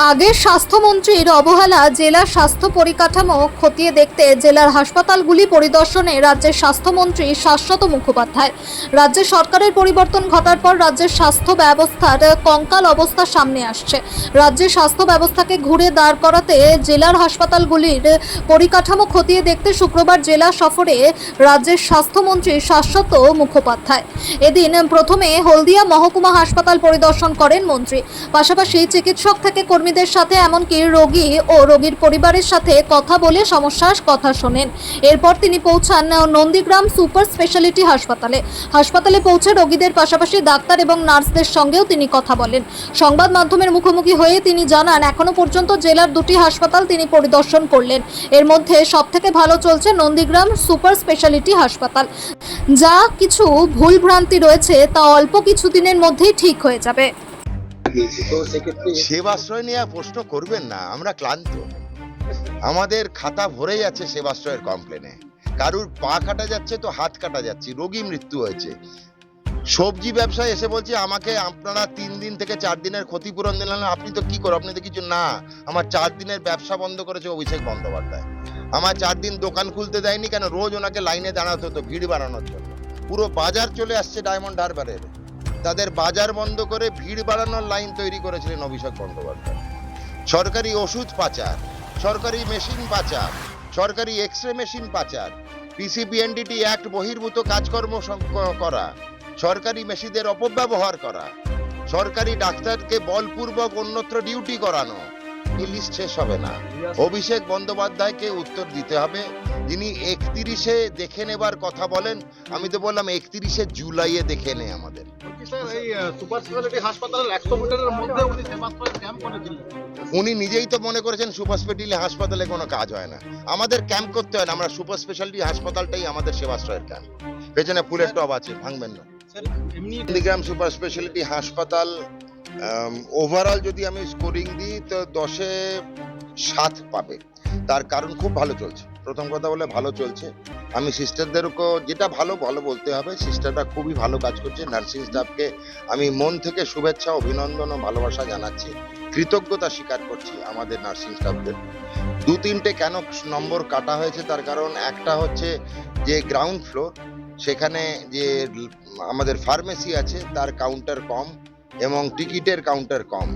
আগের স্বাস্থ্যমন্ত্রীর অবহেলা জেলার স্বাস্থ্য পরিকাঠামো খতিয়ে দেখতে জেলার হাসপাতালগুলি পরিদর্শনে রাজ্যের স্বাস্থ্যমন্ত্রী শাশ্বত মুখোপাধ্যায়। রাজ্য সরকারের পরিবর্তন ঘটার পর রাজ্যের স্বাস্থ্য ব্যবস্থার কঙ্কাল অবস্থা সামনে আসছে। রাজ্যের স্বাস্থ্য ব্যবস্থাকে ঘুরে দাঁড় করাতে জেলার হাসপাতালগুলির পরিকাঠামো খতিয়ে দেখতে শুক্রবার জেলা সফরে রাজ্যের স্বাস্থ্যমন্ত্রী শাশ্বত মুখোপাধ্যায়। এদিন প্রথমে হলদিয়া মহকুমা হাসপাতাল পরিদর্শন করেন মন্ত্রী। পাশাপাশি চিকিৎসক থেকে কর্মীদের সাথে এমনকি রোগী ও রোগীর পরিবারের সাথে কথা বলে সমস্যার কথা শোনেন। এরপর তিনি পৌঁছান নন্দীগ্রাম সুপার স্পেশালিটি হাসপাতালে পৌঁছে রোগীদের পাশাপাশি ডাক্তার এবং নার্সদের সঙ্গেও তিনি কথা বলেন। সংবাদ মাধ্যমের মুখোমুখি হয়ে তিনি জানান, এখনো পর্যন্ত জেলার 2টি হাসপাতাল তিনি পরিদর্শন করলেন। এর মধ্যে সবথেকে ভালো চলছে নন্দীগ্রাম সুপার স্পেশালিটি হাসপাতাল। যা কিছু ভুলভ্রান্তি রয়েছে তা অল্প কিছুদিনের মধ্যেই ঠিক হয়ে যাবে। সেবাশ্রয় নিয়ে প্রশ্ন করবেন না, আমরা ক্লান্ত। আমাদের খাতা ভরে যাচ্ছে সেবাশ্রয়ের কমপ্লেনে। কারুর পা কাটা যাচ্ছে তো হাত কাটা যাচ্ছে, রোগী মৃত্যু হয়েছে। সবজি ব্যবসায় এসে বলছে আমাকে আপনারা 3 দিন থেকে 4 দিনের ক্ষতিপূরণ দিলেন, আপনি তো কি করো, আপনি তো কিছু না। আমার 4 দিনের ব্যবসা বন্ধ করেছে অভিষেক বন্দ্যোপাধ্যায়। আমার 4 দিন দোকান খুলতে দেয়নি, কেন রোজ ওনাকে লাইনে দাঁড়াতে হতো ভিড় বাড়ানোর জন্য। পুরো বাজার চলে আসছে ডায়মন্ড হারবারের, তাদের বাজার বন্ধ করে ভিড় বাড়ানোর লাইন তৈরি করেছিলেন অভিষেক বন্দ্যোপাধ্যায়। সরকারি ওষুধ পাচার, সরকারি মেশিন পাচার, সরকারি এক্সরে মেশিন পাচার, পিসিপিএনডিটি অ্যাক্ট বহির্ভূত কাজকর্ম করা, সরকারি মেশিনদের অপব্যবহার করা, সরকারি ডাক্তারকে বলপূর্বক অন্যত্র ডিউটি করানো, এই লিস্ট শেষ হবে না। অভিষেক বন্দ্যোপাধ্যায়কে উত্তর দিতে হবে। যিনি 31-এ দেখে নেবার কথা বলেন, আমি তো বললাম 31-এ জুলাইয়ে দেখে নেই আমাদের। উনি নিজেই তো মনে করেছেন সুপার স্পেশালিটি হাসপাতালে কোনো কাজ হয় না। আমাদের ক্যাম্প করতে হয় না, আমরা সুপার স্পেশালিটি হাসপাতালটাই আমাদের সেবাশ্রয়ের ক্যাম্প। পেছনে ফুলের টব আছে, ভাঙবেন না। নন্দীগ্রাম সুপার স্পেশালিটি হাসপাতাল ওভারঅল যদি আমি স্কোরিং দিই তো 10-এ 7 পাবে। তার কারণ খুব ভালো চলছে। প্রথম কথা বলে ভালো চলছে। আমি সিস্টারদেরকে যেটা ভালো বলতে হবে, সিস্টাররা খুবই ভালো কাজ করছে। নার্সিং স্টাফকে আমি মন থেকে শুভেচ্ছা, অভিনন্দন ও ভালোবাসা জানাচ্ছি, কৃতজ্ঞতা স্বীকার করছি আমাদের নার্সিং স্টাফদের। 2-3টে কেন নম্বর কাটা হয়েছে তার কারণ, একটা হচ্ছে যে গ্রাউন্ড ফ্লোর, সেখানে যে আমাদের ফার্মেসি আছে তার কাউন্টার কম এবং টিকিটের কাউন্টার কম।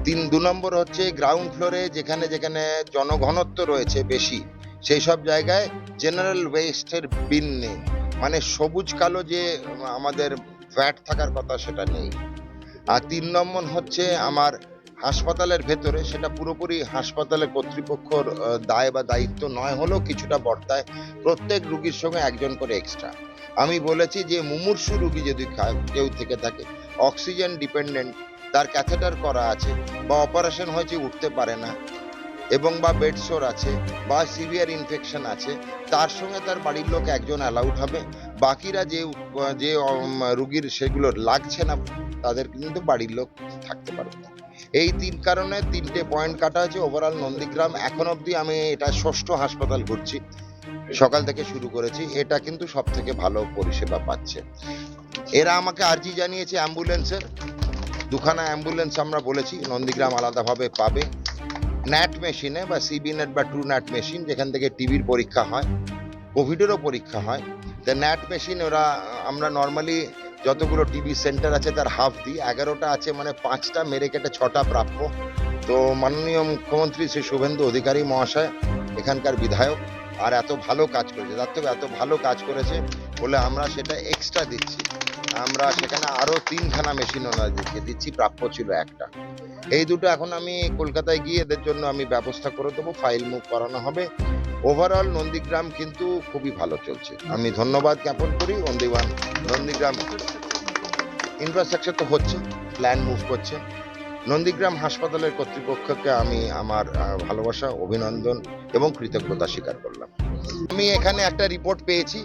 2 নম্বর হচ্ছে গ্রাউন্ড ফ্লোরে যেখানে যেখানে জনঘনত্ব রয়েছে বেশি, সেই সব জায়গায় জেনারেল ওয়েস্টের বিন নেই, মানে সবুজ কালো যে আমাদের ভ্যাট থাকার কথা সেটা নেই। আর 3 নম্বর হচ্ছে আমার হাসপাতালের ভেতরে, সেটা পুরোপুরি হাসপাতালের কর্তৃপক্ষর দায় বা দায়িত্ব নয় হলেও কিছুটা বর্তায়, প্রত্যেক রুগীর সঙ্গে একজন করে এক্সট্রা। আমি বলেছি যে মুমূর্ষু রুগী যদি কেউ থেকে থাকে, অক্সিজেন ডিপেন্ডেন্ট, তার ক্যাথেটার করা আছে বা অপারেশন হয়েছে উঠতে পারে না, এবং বা বেড সোর আছে বা সিভিয়ার ইনফেকশন আছে, তার সঙ্গে তার বাড়ির লোক একজন অ্যালাউড হবে। বাকিরা যে রুগীর সেগুলো লাগছে না তাদের কিন্তু বাড়ির লোক থাকতে পারবে না। এই 3 কারণে 3টে পয়েন্ট কাটা হয়েছে। ওভারঅল নন্দীগ্রাম এখন অবধি আমি এটা 6ষ্ঠ হাসপাতাল ঘুরছি, সকাল থেকে শুরু করেছি, এটা কিন্তু সব থেকে ভালো পরিষেবা পাচ্ছে। এরা আমাকে আর্জি জানিয়েছে অ্যাম্বুলেন্সের, 2খানা অ্যাম্বুলেন্স আমরা বলেছি নন্দীগ্রাম আলাদাভাবে পাবে। ন্যাট মেশিনে বা সিবি নেট বা ট্রু ন্যাট মেশিন, যেখান থেকে টিবির পরীক্ষা হয়, কোভিডেরও পরীক্ষা হয়, তো ন্যাট মেশিন ওরা আমরা নর্মালি যতগুলো টিবি সেন্টার আছে তার হাফ দিই। 11টা আছে, মানে 5টা মেরে কেটে 6টা প্রাপ্য। তো মাননীয় মুখ্যমন্ত্রী শ্রী শুভেন্দু অধিকারী মহাশয়, এখানকার বিধায়ক, আর এত ভালো কাজ করেছে, তার থেকে এত ভালো কাজ করেছে বলে আমরা সেটা এক্সট্রা দিচ্ছি। আমরা সেখানে আরো 3খানা মেশিন ওনাদেরকে দিচ্ছি, প্রাপ্য ছিল 1টা। এই দুটো এখন আমি কলকাতায় গিয়ে এদের জন্য আমি ব্যবস্থা করে দেবো, ফাইল মুভ করানো হবে। ওভারঅল নন্দীগ্রাম কিন্তু খুবই ভালো চলছে। আমি ধন্যবাদ জ্ঞাপন করি নন্দীগ্রাম ইনফ্রাস্ট্রাকচার তো হচ্ছে, প্ল্যান মুভ করছে। নন্দীগ্রাম হাসপাতালের কর্তৃপক্ষকে আমি আমার ভালোবাসা, অভিনন্দন এবং কৃতজ্ঞতা স্বীকার করলাম। আমি এখানে একটা রিপোর্ট পেয়েছি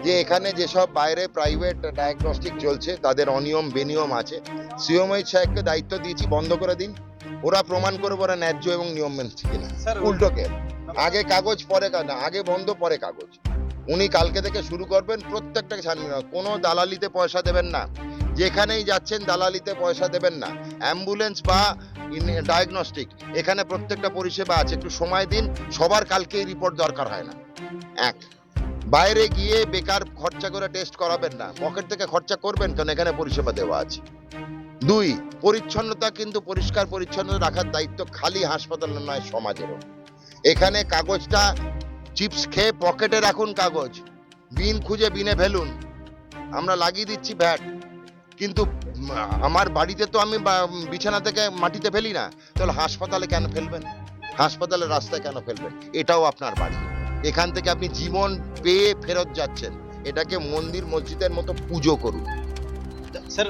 যে এখানে যেসব বাইরে প্রাইভেট ডায়াগনস্টিক চলছে তাদের অনিয়ম বেনিয়ম আছে। সিওমএইচ সাহেবকে দায়িত্ব দিয়েছি, বন্ধ করে দিন, ওরা প্রমাণ করবে ওরা ন্যায্য এবং নিয়ম মেনছে কিনা। উল্টোকে আগে কাগজ পরে না, আগে বন্ধ পরে কাগজ। উনি কালকে থেকে শুরু করবেন, প্রত্যেকটাকে ছাড়বেন না, কোনো দালালিতে পয়সা দেবেন না। যেখানেই যাচ্ছেন দালালিতে পয়সা দেবেন না। অ্যাম্বুলেন্স বা ডায়াগনস্টিক এখানে প্রত্যেকটা পরিষেবা আছে, একটু সময় দিন। সবার কালকেই রিপোর্ট দরকার হয় না। এক, বাইরে গিয়ে বেকার খরচা করে টেস্ট করাবেন না, পকেট থেকে খরচা করবেন কারণ এখানে পরিষেবা দেওয়া আছে। দুই, পরিচ্ছন্নতা কিন্তু পরিষ্কার পরিচ্ছন্ন রাখার দায়িত্ব খালি হাসপাতালের নয়, সমাজেরও। এখানে কাগজটা চিপস খেয়ে পকেটে রাখুন, কাগজ বিন খুঁজে বিনে ফেলুন। আমরা লাগিয়ে দিচ্ছি ভ্যাট, কিন্তু আমার বাড়িতে তো আমি বিছানা থেকে মাটিতে ফেলি না, তাহলে হাসপাতালে কেন ফেলবেন? হাসপাতালের রাস্তায় কেন ফেলবেন? এটাও আপনার বাড়ি, এখান থেকে আপনি জীবন পেয়ে ফেরত যাচ্ছেন। এটাকে মন্দির মসজিদের মতো পুজো করুন। স্যার,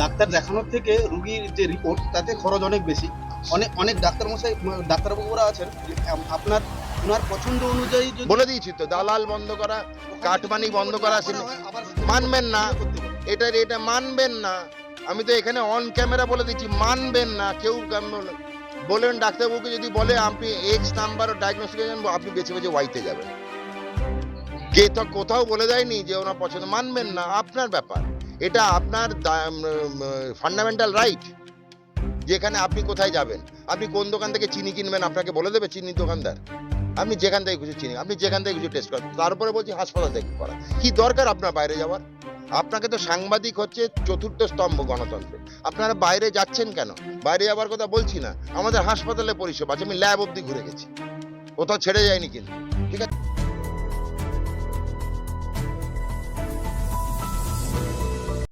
ডাক্তার দেখানোর থেকে রুগীর যে রিপোর্ট তাতে খরচ অনেক বেশি। অনেক ডাক্তারবাবুরা আছেন, আপনার ওনার পছন্দ অনুযায়ী যদি বলে দিয়েছি তো, দালাল বন্ধ করা, কাটমানি বন্ধ করা। মানবেন না, এটা মানবেন না। আমি তো এখানে অন ক্যামেরা বলে দিচ্ছি, মানবেন না কেউ। বলেন ডাক্তারবাবুকে যদি বলে আপনি এক্স নাম্বার ডায়াগনোস্টিক জানবো, আপনি বেছে বেছে ওয়াইতে যাবেন। কে তো কোথাও বলে দেয়নি যে ওনার পছন্দ, মানবেন না, আপনার ব্যাপার। এটা আপনার ফান্ডামেন্টাল রাইট, যেখানে আপনি কোথায় যাবেন। আপনি কোন দোকান থেকে চিনি কিনবেন আপনাকে বলে দেবে চিনির দোকানদার? আপনি যেখান থেকে কিছু চিনি, আপনি যেখান থেকে কিছু টেস্ট করেন। তারপরে বলছি হাসপাতাল থেকে করা, কি দরকার আপনার বাইরে যাওয়ার? আপনাকে তো সাংবাদিক হচ্ছে চতুর্থ স্তম্ভ গণতন্ত্রে, আপনারা বাইরে যাচ্ছেন কেন? বাইরে যাওয়ার কথা বলছি না, আমাদের হাসপাতালে পরিষেবা আছে, আমি ল্যাব অবধি ঘুরে গেছি, কোথাও ছেড়ে যায়নি কিন্তু। ঠিক আছে।